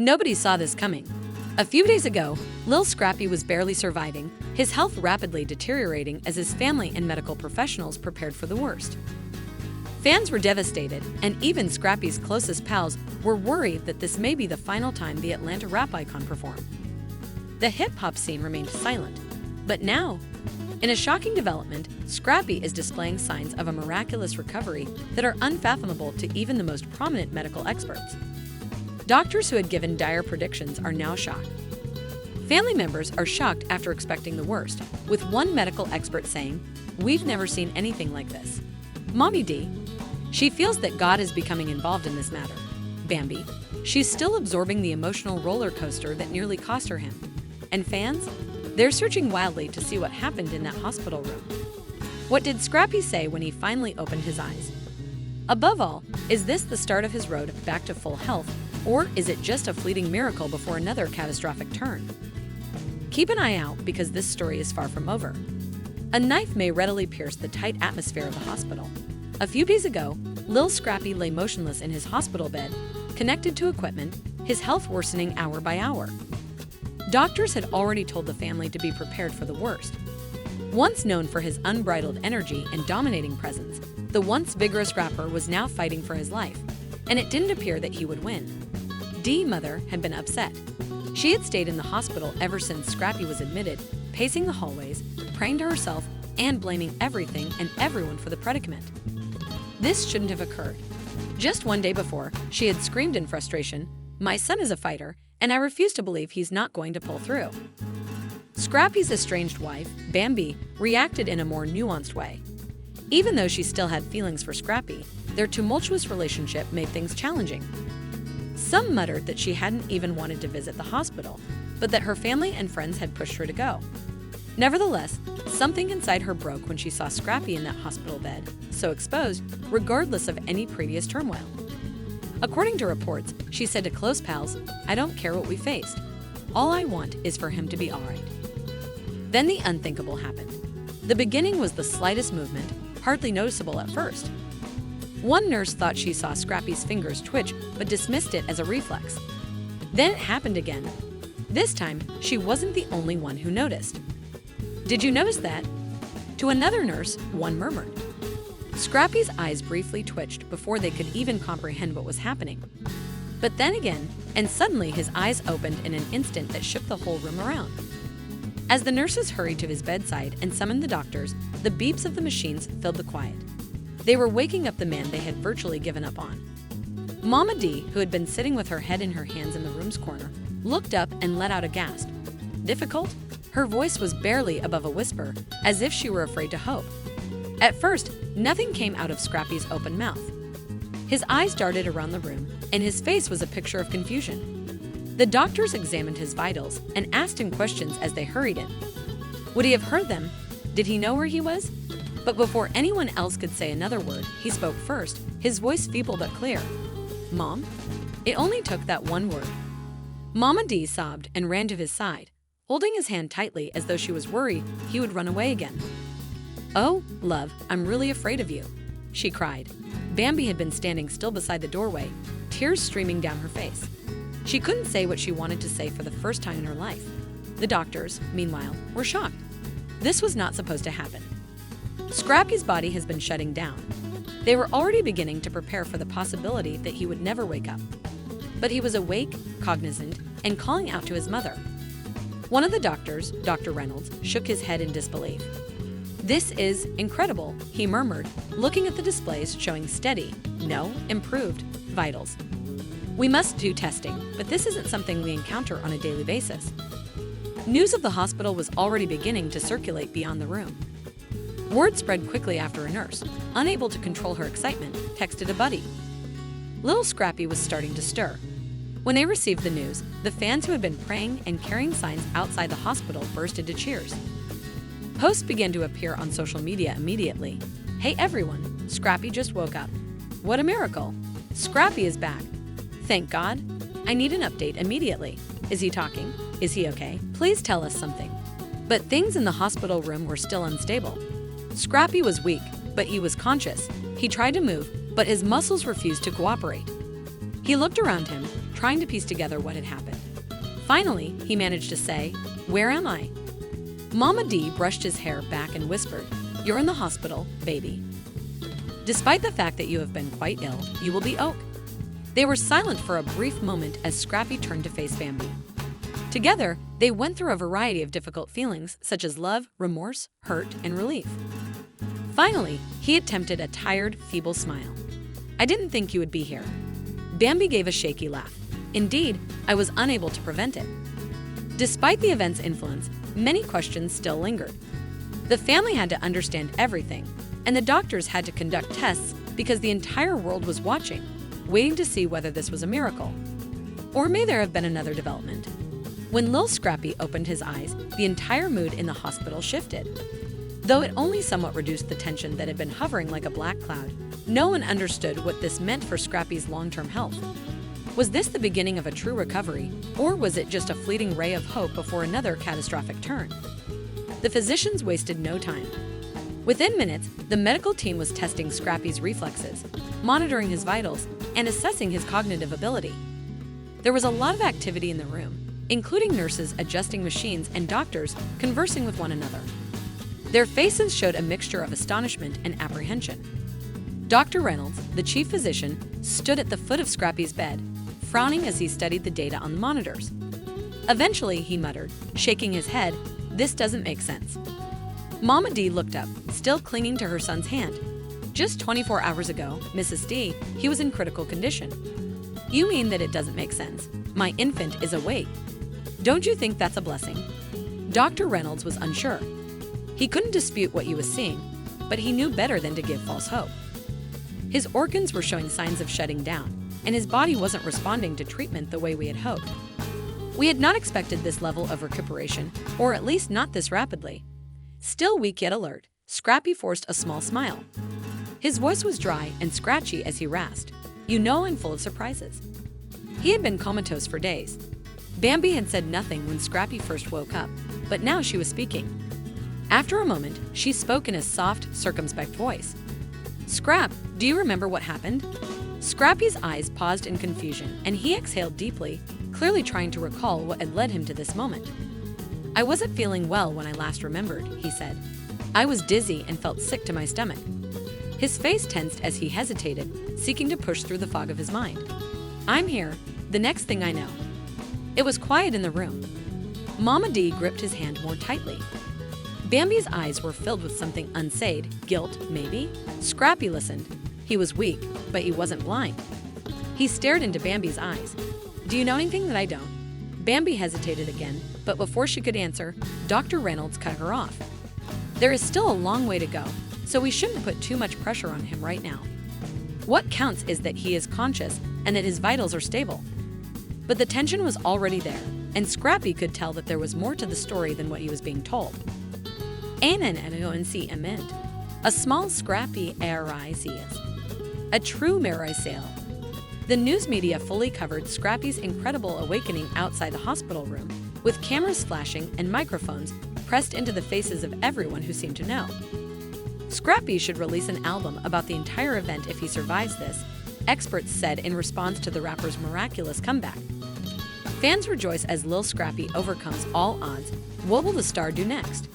Nobody saw this coming. A few days ago, Lil Scrappy was barely surviving, his health rapidly deteriorating as his family and medical professionals prepared for the worst. Fans were devastated, and even Scrappy's closest pals were worried that this may be the final time the Atlanta rap icon performed. The hip-hop scene remained silent, but now, in a shocking development, Scrappy is displaying signs of a miraculous recovery that are unfathomable to even the most prominent medical experts. Doctors who had given dire predictions are now shocked. Family members are shocked after expecting the worst, with one medical expert saying, "We've never seen anything like this." Mommy D. She feels that God is becoming involved in this matter. Bambi. She's still absorbing the emotional roller coaster that nearly cost her him. And fans? They're searching wildly to see what happened in that hospital room. What did Scrappy say when he finally opened his eyes? Above all, is this the start of his road back to full health, or is it just a fleeting miracle before another catastrophic turn? Keep an eye out because this story is far from over. A knife may readily pierce the tight atmosphere of the hospital. A few days ago, Lil Scrappy lay motionless in his hospital bed, connected to equipment, his health worsening hour by hour. Doctors had already told the family to be prepared for the worst. Once known for his unbridled energy and dominating presence, the once vigorous rapper was now fighting for his life, and it didn't appear that he would win. D's mother had been upset. She had stayed in the hospital ever since Scrappy was admitted, pacing the hallways, praying to herself, and blaming everything and everyone for the predicament. This shouldn't have occurred. Just one day before, she had screamed in frustration, "My son is a fighter, and I refuse to believe he's not going to pull through." Scrappy's estranged wife, Bambi, reacted in a more nuanced way. Even though she still had feelings for Scrappy, their tumultuous relationship made things challenging. Some muttered that she hadn't even wanted to visit the hospital, but that her family and friends had pushed her to go. Nevertheless, something inside her broke when she saw Scrappy in that hospital bed, so exposed, regardless of any previous turmoil. According to reports, she said to close pals, "I don't care what we faced. All I want is for him to be all right." Then the unthinkable happened. The beginning was the slightest movement, hardly noticeable at first. One nurse thought she saw Scrappy's fingers twitch, but dismissed it as a reflex. Then it happened again. This time, she wasn't the only one who noticed. "Did you notice that?" To another nurse, one murmured. Scrappy's eyes briefly twitched before they could even comprehend what was happening. But then again, and suddenly his eyes opened in an instant that shook the whole room around. As the nurses hurried to his bedside and summoned the doctors, the beeps of the machines filled the quiet. They were waking up the man they had virtually given up on. Mama D, who had been sitting with her head in her hands in the room's corner, looked up and let out a gasp. Difficult? Her voice was barely above a whisper, as if she were afraid to hope. At first, nothing came out of Scrappy's open mouth. His eyes darted around the room, and his face was a picture of confusion. The doctors examined his vitals and asked him questions as they hurried in. Would he have heard them? Did he know where he was? But before anyone else could say another word, he spoke first, his voice feeble but clear. "Mom?" It only took that one word. Mama D sobbed and ran to his side, holding his hand tightly as though she was worried he would run away again. "Oh, love, I'm really afraid of you," she cried. Bambi had been standing still beside the doorway, tears streaming down her face. She couldn't say what she wanted to say for the first time in her life. The doctors, meanwhile, were shocked. This was not supposed to happen. Scrappy's body has been shutting down. They were already beginning to prepare for the possibility that he would never wake up. But he was awake, cognizant, and calling out to his mother. One of the doctors, Dr. Reynolds, shook his head in disbelief. "This is incredible," he murmured, looking at the displays showing steady, no, improved, vitals. "We must do testing, but this isn't something we encounter on a daily basis." News of the hospital was already beginning to circulate beyond the room. Word spread quickly after a nurse, unable to control her excitement, texted a buddy. Lil Scrappy was starting to stir. When they received the news, the fans who had been praying and carrying signs outside the hospital burst into cheers. Posts began to appear on social media immediately. "Hey everyone, Scrappy just woke up. What a miracle. Scrappy is back. Thank God. I need an update immediately. Is he talking? Is he okay? Please tell us something." But things in the hospital room were still unstable. Scrappy was weak, but he was conscious. He tried to move, but his muscles refused to cooperate. He looked around him, trying to piece together what had happened. Finally, he managed to say, "Where am I?" Mama D brushed his hair back and whispered, "You're in the hospital, baby. Despite the fact that you have been quite ill, you will be okay." They were silent for a brief moment as Scrappy turned to face Bambi. Together, they went through a variety of difficult feelings such as love, remorse, hurt, and relief. Finally, he attempted a tired, feeble smile. "I didn't think you would be here." Bambi gave a shaky laugh. "Indeed, I was unable to prevent it." Despite the event's influence, many questions still lingered. The family had to understand everything, and the doctors had to conduct tests because the entire world was watching, waiting to see whether this was a miracle. Or may there have been another development? When Lil Scrappy opened his eyes, the entire mood in the hospital shifted. Though it only somewhat reduced the tension that had been hovering like a black cloud, no one understood what this meant for Scrappy's long-term health. Was this the beginning of a true recovery, or was it just a fleeting ray of hope before another catastrophic turn? The physicians wasted no time. Within minutes, the medical team was testing Scrappy's reflexes, monitoring his vitals, and assessing his cognitive ability. There was a lot of activity in the room, including nurses adjusting machines and doctors conversing with one another. Their faces showed a mixture of astonishment and apprehension. Dr. Reynolds, the chief physician, stood at the foot of Scrappy's bed, frowning as he studied the data on the monitors. Eventually, he muttered, shaking his head, "This doesn't make sense." Mama D looked up, still clinging to her son's hand. "Just 24 hours ago, Mrs. D, he was in critical condition." "You mean that it doesn't make sense? My infant is awake. Don't you think that's a blessing?" Dr. Reynolds was unsure. He couldn't dispute what he was seeing, but he knew better than to give false hope. His organs were showing signs of shutting down, and his body wasn't responding to treatment the way we had hoped. We had not expected this level of recuperation, or at least not this rapidly. Still weak yet alert, Scrappy forced a small smile. His voice was dry and scratchy as he rasped, "You know I'm full of surprises." He had been comatose for days. Bambi had said nothing when Scrappy first woke up, but now she was speaking. After a moment, she spoke in a soft, circumspect voice. "Scrap, do you remember what happened?" Scrappy's eyes paused in confusion, and he exhaled deeply, clearly trying to recall what had led him to this moment. "I wasn't feeling well when I last remembered," he said. "I was dizzy and felt sick to my stomach." His face tensed as he hesitated, seeking to push through the fog of his mind. "I'm here, the next thing I know." It was quiet in the room. Mama D gripped his hand more tightly. Bambi's eyes were filled with something unsaid, guilt, maybe? Scrappy listened. He was weak, but he wasn't blind. He stared into Bambi's eyes. "Do you know anything that I don't?" Bambi hesitated again, but before she could answer, Dr. Reynolds cut her off. "There is still a long way to go, so we shouldn't put too much pressure on him right now. What counts is that he is conscious and that his vitals are stable." But the tension was already there, and Scrappy could tell that there was more to the story than what he was being told. A small Scrappy is a true miracle. The news media fully covered Scrappy's incredible awakening outside the hospital room, with cameras flashing and microphones pressed into the faces of everyone who seemed to know. Scrappy should release an album about the entire event if he survives this, experts said in response to the rapper's miraculous comeback. Fans rejoice as Lil Scrappy overcomes all odds. What will the star do next?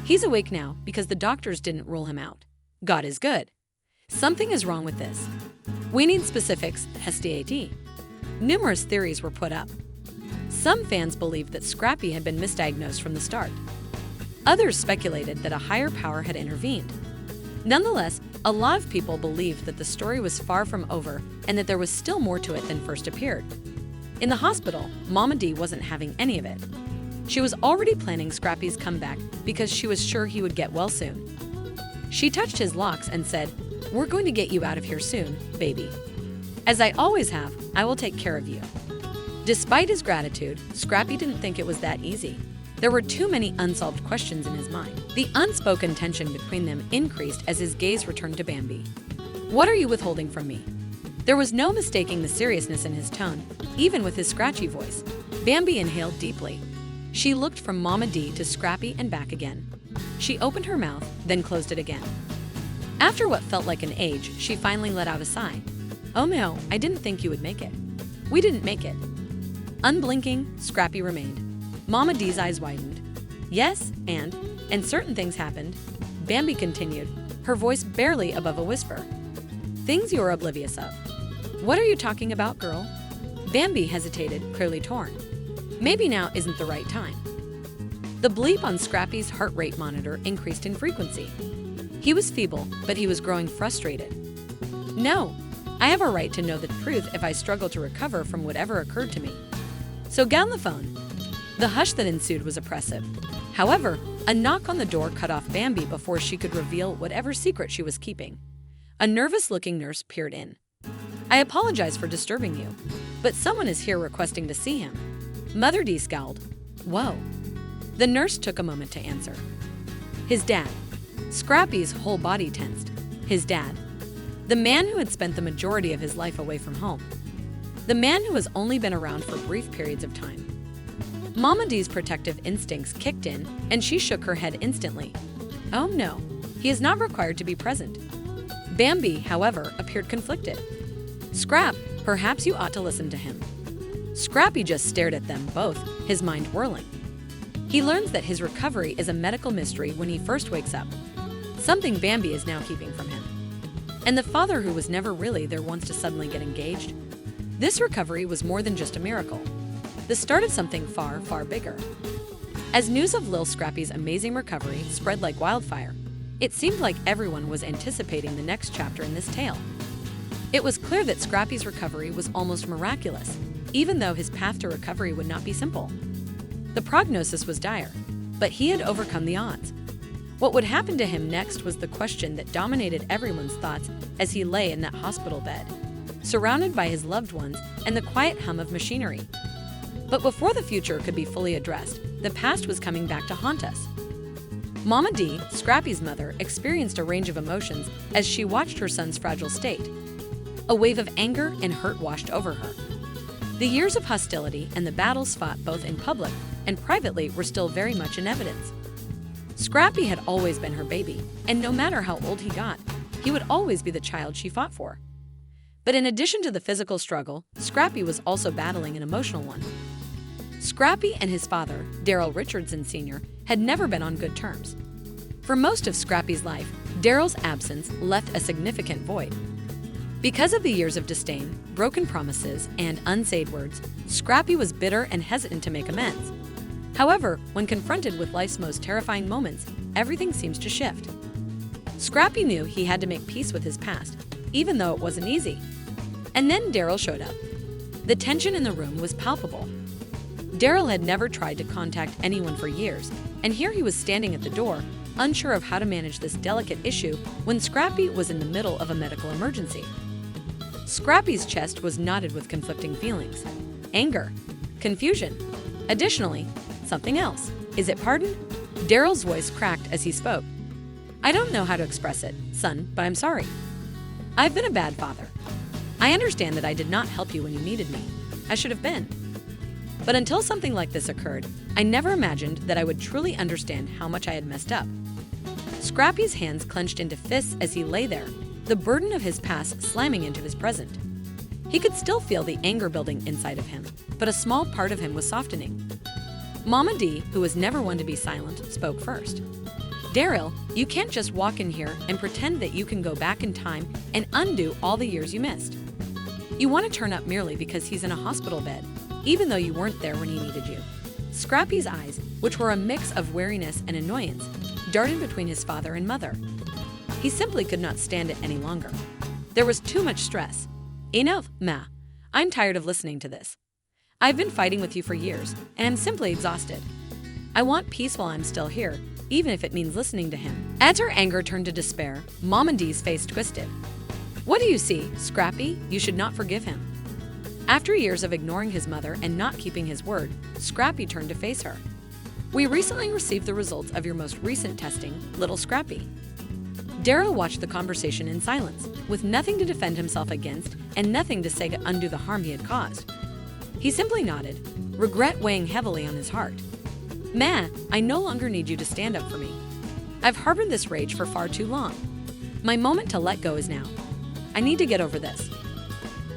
He's awake now because the doctors didn't rule him out. God is good. Something is wrong with this. We need specifics, STAT. Numerous theories were put up. Some fans believed that Scrappy had been misdiagnosed from the start. Others speculated that a higher power had intervened. Nonetheless, a lot of people believed that the story was far from over and that there was still more to it than first appeared. In the hospital, Mama D wasn't having any of it. She was already planning Scrappy's comeback because she was sure he would get well soon. She touched his locks and said, "We're going to get you out of here soon, baby. As I always have, I will take care of you." Despite his gratitude, Scrappy didn't think it was that easy. There were too many unsolved questions in his mind. The unspoken tension between them increased as his gaze returned to Bambi. "What are you withholding from me?" There was no mistaking the seriousness in his tone, even with his scratchy voice. Bambi inhaled deeply. She looked from Mama D to Scrappy and back again. She opened her mouth, then closed it again. After what felt like an age, she finally let out a sigh. "Oh no, I didn't think you would make it." We didn't make it. Unblinking, Scrappy remained. Mama D's eyes widened. Yes, and certain things happened. Bambi continued, her voice barely above a whisper. Things you're oblivious of. What are you talking about, girl? Bambi hesitated, clearly torn. Maybe now isn't the right time. The bleep on Scrappy's heart rate monitor increased in frequency. He was feeble, but he was growing frustrated. No, I have a right to know the truth if I struggle to recover from whatever occurred to me. So get on the phone. The hush that ensued was oppressive. However, a knock on the door cut off Bambi before she could reveal whatever secret she was keeping. A nervous-looking nurse peered in. I apologize for disturbing you, but someone is here requesting to see him. Mother D scowled. Whoa. The nurse took a moment to answer. His dad. Scrappy's whole body tensed. His dad. The man who had spent the majority of his life away from home. The man who has only been around for brief periods of time. Mama D's protective instincts kicked in, and she shook her head instantly. Oh no, he is not required to be present. Bambi, however, appeared conflicted. Scrap, perhaps you ought to listen to him. Scrappy just stared at them both, his mind whirling. He learns that his recovery is a medical mystery when he first wakes up, something Bambi is now keeping from him. And the father who was never really there wants to suddenly get engaged. This recovery was more than just a miracle. The start of something far, far bigger. As news of Lil Scrappy's amazing recovery spread like wildfire, it seemed like everyone was anticipating the next chapter in this tale. It was clear that Scrappy's recovery was almost miraculous, even though his path to recovery would not be simple. The prognosis was dire, but he had overcome the odds. What would happen to him next was the question that dominated everyone's thoughts as he lay in that hospital bed, surrounded by his loved ones and the quiet hum of machinery. But before the future could be fully addressed, the past was coming back to haunt us. Mama D, Scrappy's mother, experienced a range of emotions as she watched her son's fragile state. A wave of anger and hurt washed over her. The years of hostility and the battles fought both in public and privately were still very much in evidence. Scrappy had always been her baby, and no matter how old he got, he would always be the child she fought for. But in addition to the physical struggle, Scrappy was also battling an emotional one. Scrappy and his father, Daryl Richardson Sr., had never been on good terms. For most of Scrappy's life, Daryl's absence left a significant void. Because of the years of disdain, broken promises, and unsaid words, Scrappy was bitter and hesitant to make amends. However, when confronted with life's most terrifying moments, everything seems to shift. Scrappy knew he had to make peace with his past, even though it wasn't easy. And then Daryl showed up. The tension in the room was palpable. Daryl had never tried to contact anyone for years, and here he was standing at the door, unsure of how to manage this delicate issue when Scrappy was in the middle of a medical emergency. Scrappy's chest was knotted with conflicting feelings. Anger. Confusion. Additionally, something else. Is it pardon? Daryl's voice cracked as he spoke. I don't know how to express it, son, but I'm sorry. I've been a bad father. I understand that I did not help you when you needed me. I should have been. But until something like this occurred, I never imagined that I would truly understand how much I had messed up. Scrappy's hands clenched into fists as he lay there, the burden of his past slamming into his present. He could still feel the anger building inside of him, but a small part of him was softening. Mama D, who was never one to be silent, spoke first. Daryl, you can't just walk in here and pretend that you can go back in time and undo all the years you missed. You want to turn up merely because he's in a hospital bed, even though you weren't there when he needed you. Scrappy's eyes, which were a mix of wariness and annoyance, darted between his father and mother. He simply could not stand it any longer. There was too much stress. Enough, Ma. I'm tired of listening to this. I've been fighting with you for years, and I'm simply exhausted. I want peace while I'm still here, even if it means listening to him. As her anger turned to despair, Mama D's face twisted. What do you see, Scrappy? You should not forgive him. After years of ignoring his mother and not keeping his word, Scrappy turned to face her. We recently received the results of your most recent testing, Lil Scrappy. Daryl watched the conversation in silence, with nothing to defend himself against and nothing to say to undo the harm he had caused. He simply nodded, regret weighing heavily on his heart. Ma, I no longer need you to stand up for me. I've harbored this rage for far too long. My moment to let go is now. I need to get over this.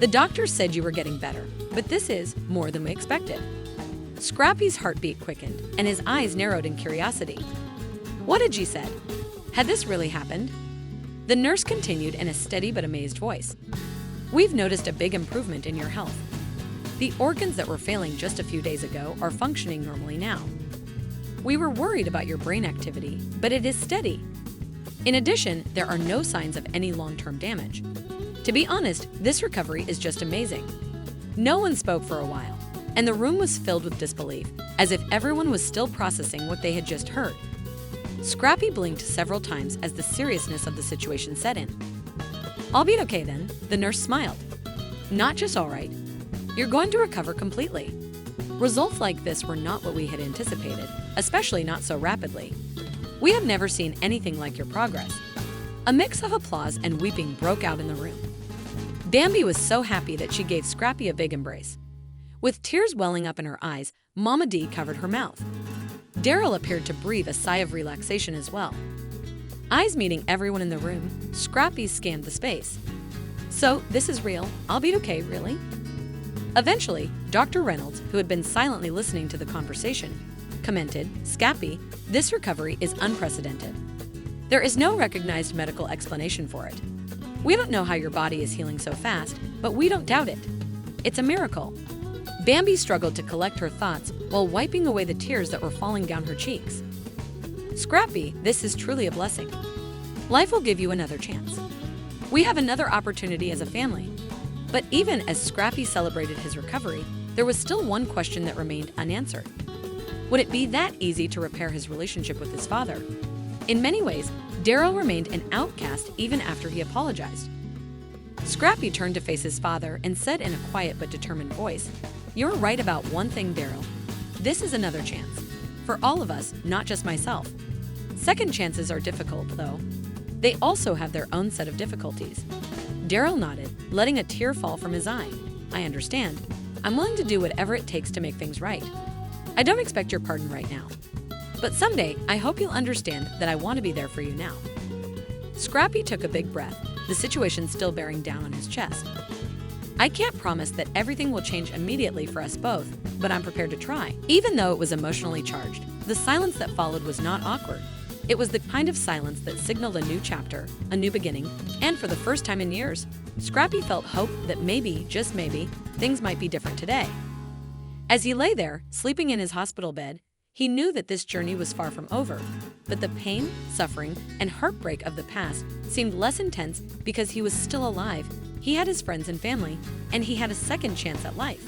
The doctor said you were getting better, but this is more than we expected. Scrappy's heartbeat quickened, and his eyes narrowed in curiosity. What had she said? Had this really happened? The nurse continued in a steady but amazed voice. We've noticed a big improvement in your health. The organs that were failing just a few days ago are functioning normally now. We were worried about your brain activity, but it is steady. In addition, there are no signs of any long-term damage. To be honest, this recovery is just amazing. No one spoke for a while, and the room was filled with disbelief, as if everyone was still processing what they had just heard. Scrappy blinked several times as the seriousness of the situation set in. I'll be okay then, the nurse smiled. Not just all right. You're going to recover completely. Results like this were not what we had anticipated, especially not so rapidly. We have never seen anything like your progress. A mix of applause and weeping broke out in the room. Bambi was so happy that she gave Scrappy a big embrace. With tears welling up in her eyes, Mama D covered her mouth. Daryl appeared to breathe a sigh of relaxation as well. Eyes meeting everyone in the room, Scrappy scanned the space. So, this is real. I'll be okay, really? Eventually, Dr. Reynolds, who had been silently listening to the conversation, commented, Scrappy, this recovery is unprecedented. There is no recognized medical explanation for it. We don't know how your body is healing so fast, but we don't doubt it. It's a miracle. Bambi struggled to collect her thoughts while wiping away the tears that were falling down her cheeks. Scrappy, this is truly a blessing. Life will give you another chance. We have another opportunity as a family. But even as Scrappy celebrated his recovery, there was still one question that remained unanswered. Would it be that easy to repair his relationship with his father? In many ways, Daryl remained an outcast even after he apologized. Scrappy turned to face his father and said in a quiet but determined voice, You're right about one thing, Daryl. This is another chance. For all of us, not just myself. Second chances are difficult, though. They also have their own set of difficulties. Daryl nodded, letting a tear fall from his eye. I understand. I'm willing to do whatever it takes to make things right. I don't expect your pardon right now. But someday, I hope you'll understand that I want to be there for you now. Scrappy took a big breath, the situation still bearing down on his chest. I can't promise that everything will change immediately for us both, but I'm prepared to try. Even though it was emotionally charged, the silence that followed was not awkward. It was the kind of silence that signaled a new chapter, a new beginning, and for the first time in years, Scrappy felt hope that maybe, just maybe, things might be different today. As he lay there, sleeping in his hospital bed, he knew that this journey was far from over, but the pain, suffering, and heartbreak of the past seemed less intense because he was still alive, he had his friends and family, and he had a second chance at life.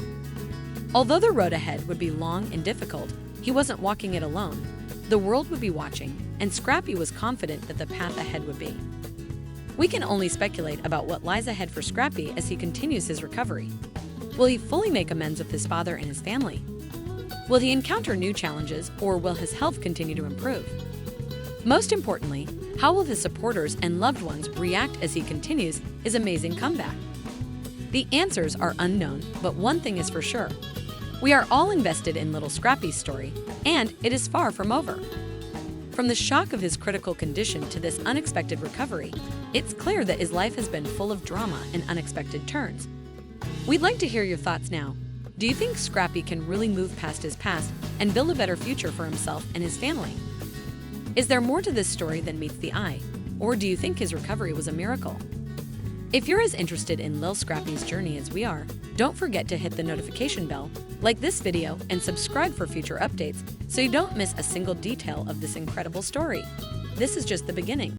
Although the road ahead would be long and difficult, he wasn't walking it alone. The world would be watching, and Scrappy was confident that the path ahead would be. We can only speculate about what lies ahead for Scrappy as he continues his recovery. Will he fully make amends with his father and his family? Will he encounter new challenges, or will his health continue to improve? Most importantly, how will his supporters and loved ones react as he continues his amazing comeback? The answers are unknown, but one thing is for sure. We are all invested in little Scrappy's story, and it is far from over. From the shock of his critical condition to this unexpected recovery, it's clear that his life has been full of drama and unexpected turns. We'd like to hear your thoughts now. Do you think Scrappy can really move past his past and build a better future for himself and his family? Is there more to this story than meets the eye, or do you think his recovery was a miracle? If you're as interested in Lil Scrappy's journey as we are, don't forget to hit the notification bell, like this video, and subscribe for future updates so you don't miss a single detail of this incredible story. This is just the beginning.